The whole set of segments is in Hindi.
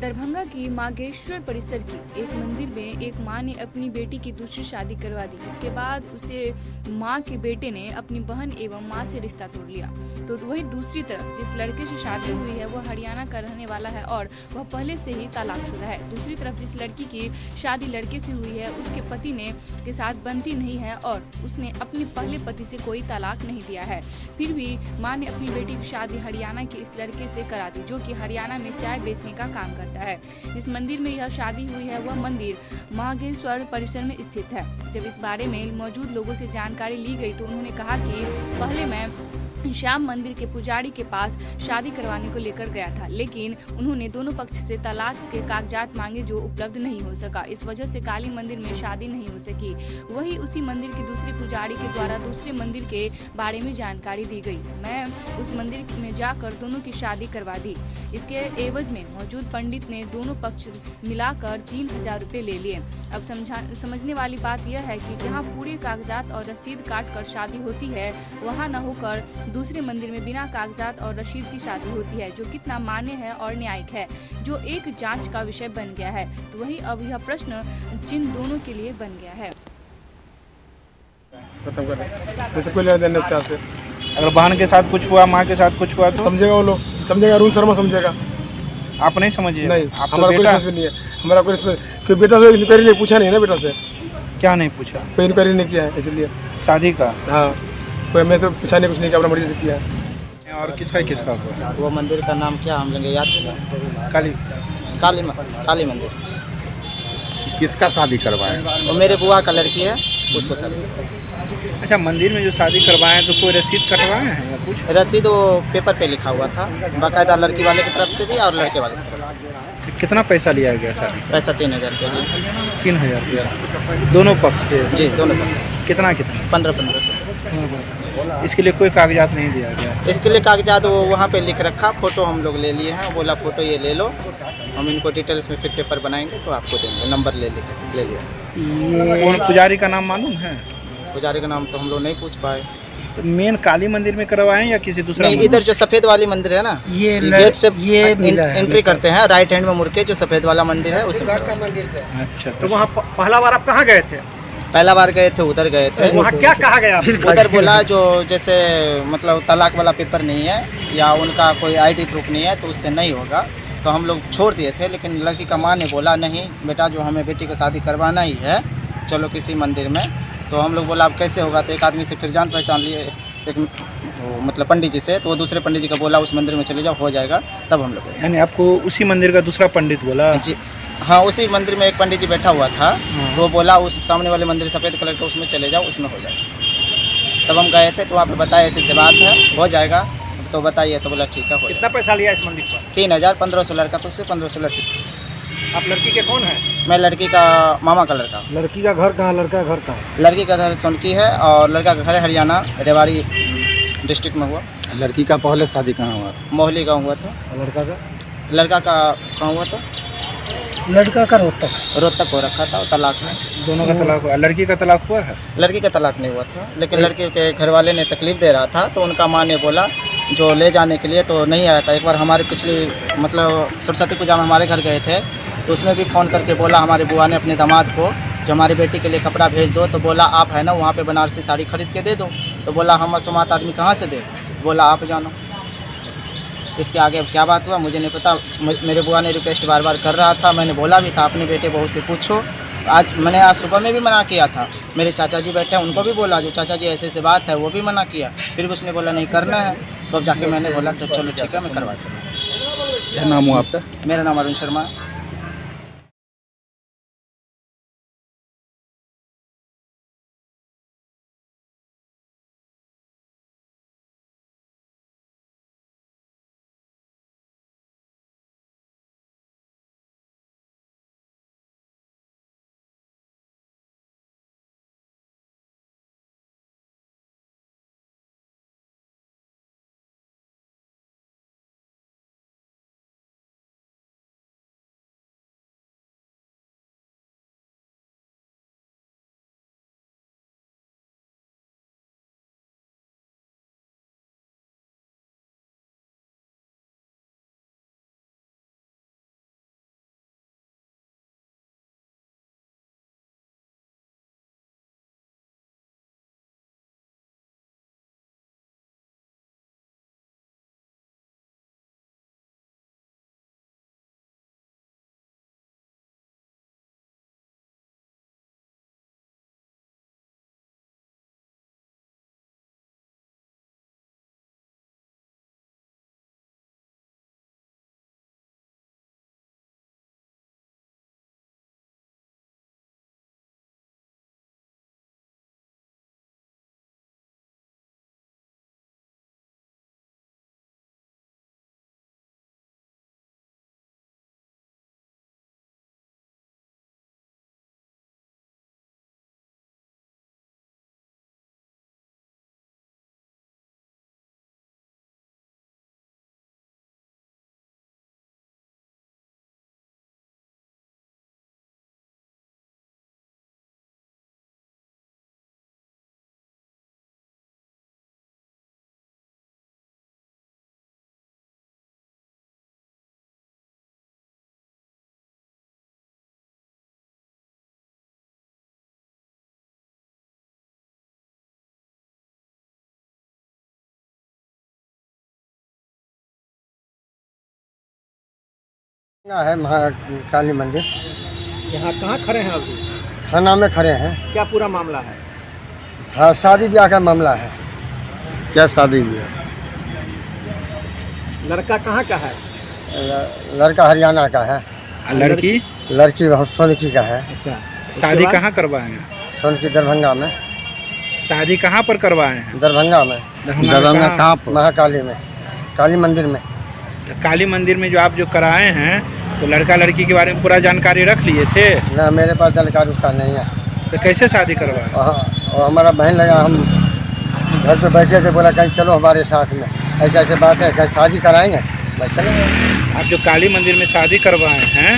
दरभंगा की माघेश्वर परिसर की एक मंदिर में एक मां ने अपनी बेटी की दूसरी शादी करवा दी। इसके बाद उसे मां के बेटे ने अपनी बहन एवं मां से रिश्ता तोड़ लिया। तो वही दूसरी तरफ जिस लड़के से शादी हुई है वह हरियाणा का रहने वाला है और वह पहले से ही तलाकशुदा है। दूसरी तरफ जिस लड़की की शादी लड़के से हुई है उसके पति ने के साथ बनती नहीं है और उसने अपने पहले पति से कोई तलाक नहीं दिया है। फिर भी मां ने अपनी बेटी की शादी हरियाणा के इस लड़के से करा दी, जो कि हरियाणा में चाय बेचने का काम करता है। जिस मंदिर में यह शादी हुई है वह मंदिर माघेश्वर परिसर में स्थित है। जब इस बारे में मौजूद लोगों से जानकारी ली गई तो उन्होंने कहा कि पहले मैं श्याम मंदिर के पुजारी के पास शादी करवाने को लेकर गया था, लेकिन उन्होंने दोनों पक्ष से तलाक के कागजात मांगे जो उपलब्ध नहीं हो सका। इस वजह से काली मंदिर में शादी नहीं हो सकी। वही उसी मंदिर के दूसरे पुजारी के द्वारा दूसरे मंदिर के बारे में जानकारी दी गई। मैं उस मंदिर में जाकर दोनों की शादी करवा दी। इसके एवज में मौजूद पंडित ने दोनों पक्ष मिलाकर 3000 रुपये ले लिए। अब समझने वाली बात यह है कि जहाँ पूरे कागजात और रसीद काट कर शादी होती है वहाँ न होकर दूसरे मंदिर में बिना कागजात और रसीद की शादी होती है, जो कितना मान्य है और न्यायिक है, जो एक जांच का विषय बन गया है। तो वही अब यह प्रश्न जिन दोनों के लिए बन गया है। खत्म कर जैसे कोई लेना देना से अगर बहन के साथ कुछ हुआ, माँ के साथ कुछ हुआ तो समझेगा वो लोग, समझेगा अरुण शर्मा समझेगा। आप नहीं समझिए। नहीं, आप तो हमारा कोई बेटा रिस्पॉन्स भी नहीं है। हमारा कोई रिस्पॉन्स, कोई बेटा से इंक्वायरी नहीं पूछा नहीं है ना, बेटा से क्या नहीं पूछा, कोई इंक्वायरी नहीं किया है इसलिए शादी का। हाँ, कोई मैं तो पूछा नहीं, कुछ नहीं किया, अपना मर्जी से किया है। और किसका हुआ? वो मंदिर का नाम क्या हम लेंगे, याद नहीं। काली काली मंदिर। किसका शादी करवाए? वो मेरे बुआ का लड़की है, उसको शादी करवाए। अच्छा, मंदिर में जो शादी करवाए तो कोई रसीद कटवाए हैं या कुछ? रसीद वो पेपर पे लिखा हुआ था, बाकायदा लड़की वाले की तरफ से भी और लड़के वाले की तरफ से। तो कितना पैसा लिया गया शादी? पैसा 3000 रुपये लिए। 3000 रुपया दोनों पक्ष से? जी, दोनों पक्ष। कितना 1500। इसके लिए कोई कागजात नहीं दिया गया? इसके लिए कागजात वो वहाँ पे लिख रखा, फ़ोटो हम लोग ले लिए हैं। बोला फ़ोटो ये ले लो, हम इनको डिटेल्स में फिर पेपर बनाएंगे तो आपको देंगे। नंबर ले लिया। कौन पुजारी का नाम मालूम है? पुजारी का नाम तो हम लोग नहीं पूछ पाए। तो मेन काली मंदिर में करवाएं या किसी दूसरा? नहीं, इधर जो सफ़ेद वाली मंदिर है ना, ये गेट से एंट्री करते हैं, राइट हैंड में मुड़ के जो सफ़ेद वाला मंदिर है उसी में। अच्छा, तो वहाँ पहला बार आप कहाँ गए थे? पहला बार गए थे, उधर गए थे। वहाँ क्या कहा गया? उधर बोला जो जैसे मतलब तलाक वाला पेपर नहीं है या उनका कोई आईडी प्रूफ नहीं है तो उससे नहीं होगा। तो हम लोग छोड़ दिए थे, लेकिन लड़की का माँ ने बोला नहीं बेटा, जो हमें बेटी को शादी करवाना ही है, चलो किसी मंदिर में। तो हम लोग बोला अब कैसे होगा, तो एक आदमी से फिर जान पहचान लिए, एक मतलब पंडित जी से। तो वो दूसरे पंडित जी का बोला उस मंदिर में चले जाओ, हो जाएगा। तब हम लोग गए। यानी आपको उसी मंदिर का दूसरा पंडित बोला? जी हाँ, उसी मंदिर में एक पंडित जी बैठा हुआ था। तो बोला उस सामने वाले मंदिर सफ़ेद कलर का, उसमें चले जाओ, उसमें हो जाएगा। तब हम गए थे तो वहाँ पे बताया ऐसे से बात है, हो जाएगा। तो बताइए, तो बोला ठीक है। कितना पैसा लिया इस मंदिर पर? 3000, 1500 लड़का पैसे, 1500 लड़की पैसे। आप लड़की के कौन है? मैं लड़की का मामा का लड़का। लड़की का घर कहाँ, लड़का का घर कहाँ? लड़की का घर सोनकी है और लड़का का घर है हरियाणा, रेवाड़ी डिस्ट्रिक्ट में हुआ। लड़की का पहले शादी कहाँ हुआ? मोहली गाँव हुआ था। लड़का का कहाँ हुआ था? लड़का का रोहतक हो रखा था, तलाक है। दोनों का तलाक हुआ? लड़की का तलाक हुआ है? लड़की का तलाक नहीं हुआ था, लेकिन लड़की के घर वाले ने तकलीफ़ दे रहा था तो उनका माँ ने बोला जो ले जाने के लिए, तो नहीं आया था। एक बार हमारे पिछली मतलब सरस्वती पूजा में हमारे घर गए थे तो उसमें भी फ़ोन करके बोला हमारे बुआ ने अपने दामाद को जो हमारी बेटी के लिए कपड़ा भेज दो। तो बोला आप है ना वहाँ पे बनारसी साड़ी खरीद के दे दो। तो बोला हम असुमात आदमी कहाँ से दे, बोला आप जानो। इसके आगे अब क्या बात हुआ मुझे नहीं पता। मेरे बुआ ने रिक्वेस्ट बार बार कर रहा था, मैंने बोला भी था अपने बेटे बहू से पूछो। आज सुबह में भी मना किया था। मेरे चाचा जी बैठे हैं, उनको भी बोला जो चाचा जी ऐसे ऐसे बात है, वो भी मना किया। फिर भी उसने बोला नहीं करना है। तो अब जाके मैंने बोला तो चलो ठीक है, मैं करवा दूँगा। क्या नाम हुआ आपका? मेरा नाम अरुण शर्मा। है महाकाली मंदिर। यहाँ कहाँ खड़े हैं अभी? थाना में खड़े हैं। क्या पूरा मामला है? शादी ब्याह का मामला है। क्या शादी हुई है? लड़का कहाँ का है? लड़का हरियाणा का है, लड़की? लड़की सोनकी का है। अच्छा, शादी कहाँ करवाए हैं? सोनकी दरभंगा में। शादी कहाँ पर करवाए हैं? दरभंगा में। दरभंगा कहाँ पर? महाकाली में, काली मंदिर में। काली मंदिर में जो आप जो कराए हैं, तो लड़का लड़की के बारे में पूरा जानकारी रख लिए थे? ना, मेरे पास जानकारी उसका नहीं है। तो कैसे शादी करवाए? और हमारा बहन लगा, हम घर पे बैठे थे, बोला कहीं चलो हमारे साथ में, ऐसे ऐसे बात है, कहीं शादी कराएंगे। मैं चलो। आप जो काली मंदिर में शादी करवाए हैं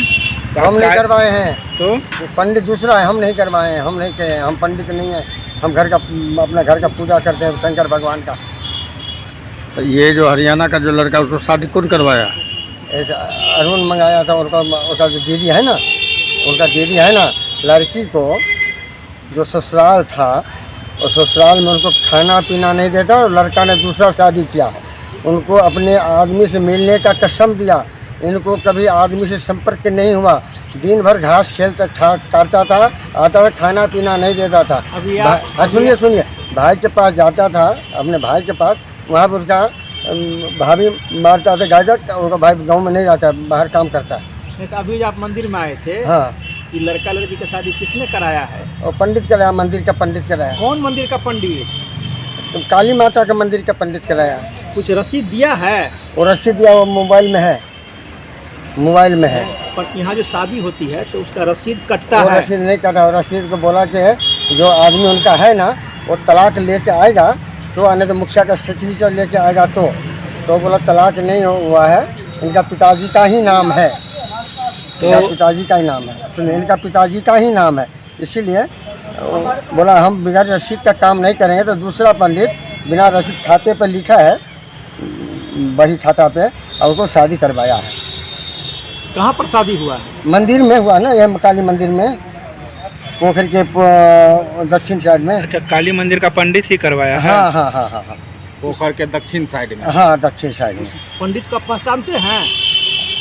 तो हम नहीं करवाए हैं, तो पंडित दूसरा है, हम नहीं करवाए हैं, हम नहीं करे, हम पंडित नहीं हैं। हम घर का, अपना घर का पूजा करते हैं शंकर भगवान का। तो ये जो हरियाणा का जो लड़का उसको शादी कौन करवाया? ऐसा अरुण मंगाया था, उनका जो दीदी है ना, उनका दीदी है ना, लड़की को जो ससुराल था, और ससुराल में उनको खाना पीना नहीं देता, और लड़का ने दूसरा शादी किया। उनको अपने आदमी से मिलने का कसम दिया, इनको कभी आदमी से संपर्क नहीं हुआ। दिन भर घास खेलता काटता था, आता था, खाना पीना नहीं देता था। सुनिए, भाई के पास जाता था, अपने भाई के पास, वहाँ पर उसका भाभी मारता था गाजर। उनका भाई गांव में नहीं रहता, बाहर काम करता है। तो अभी आप मंदिर में आए थे, हाँ, कि लड़का लड़की का शादी किसने कराया है? और पंडित कराया, मंदिर का पंडित कराया। कौन मंदिर का पंडित? तो काली माता का मंदिर का पंडित कराया। कुछ रसीद दिया है? और रसीद दिया, वो मोबाइल में है, मोबाइल में है। पर यहाँ जो शादी होती है तो उसका रसीद कटता वो है? रसीद नहीं कटा, और रसीद को बोला कि जो आदमी उनका है ना, वो तलाक लेके आएगा तो, आने तो मुखिया का सिग्नेचर लेके आएगा तो बोला तलाक नहीं हुआ है, इनका पिताजी का ही नाम है, इनका पिताजी का ही नाम है। सुनिए, इनका पिताजी का ही नाम है, इसीलिए बोला हम बिना रसीद का काम नहीं करेंगे। तो दूसरा पंडित बिना रसीद खाते पर लिखा है, वही खाता पे, और उसको शादी करवाया है। कहाँ पर शादी हुआ है? मंदिर में हुआ ना, यह काली मंदिर में, पोखर के दक्षिण साइड में। अच्छा, काली मंदिर का पंडित ही करवाया है? हाँ हाँ हाँ हाँ हाँ, पोखर के दक्षिण साइड में। हाँ, दक्षिण साइड में। पंडित को पहचानते हैं?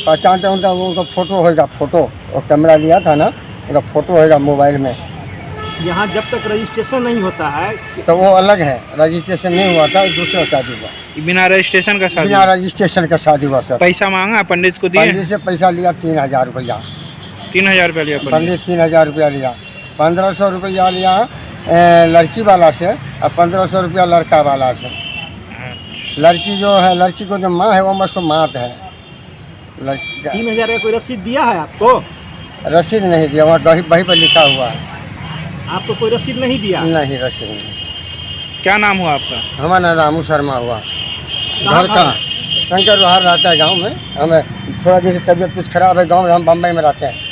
पहचानते हैं, उनका फोटो होगा, फोटो, और कैमरा लिया था ना, उनका फोटो होगा मोबाइल में। यहाँ जब तक रजिस्ट्रेशन नहीं होता है तो वो अलग है, रजिस्ट्रेशन नहीं हुआ था, दूसरा शादी हुआ। बिना रजिस्ट्रेशन का शादी? बिना रजिस्ट्रेशन का शादी हुआ सर। पैसा मांगा पंडित को? दिए? पंडित से पैसा लिया 3000 रुपया। 3000 रुपया लिया पंडित? 3000 रुपया लिया। 1500 रुपया लिया लड़की वाला से, और 1500 रुपया लड़का वाला से। लड़की जो है, लड़की को जो माँ है, वो मसो मात है लड़की का। 3000 का कोई रसीद दिया है आपको? रसीद नहीं दिया, वहाँ वहीं पर लिखा हुआ है। आपको कोई रसीद नहीं दिया? नहीं, रसीद नहीं। क्या नाम हुआ आपका? हमारा नाम रामू शर्मा हुआ। घर का? शंकर बाहर रहता है गांव में। हमें थोड़ा जैसे तबीयत कुछ खराब है गांव में, हम बम्बई में रहते हैं।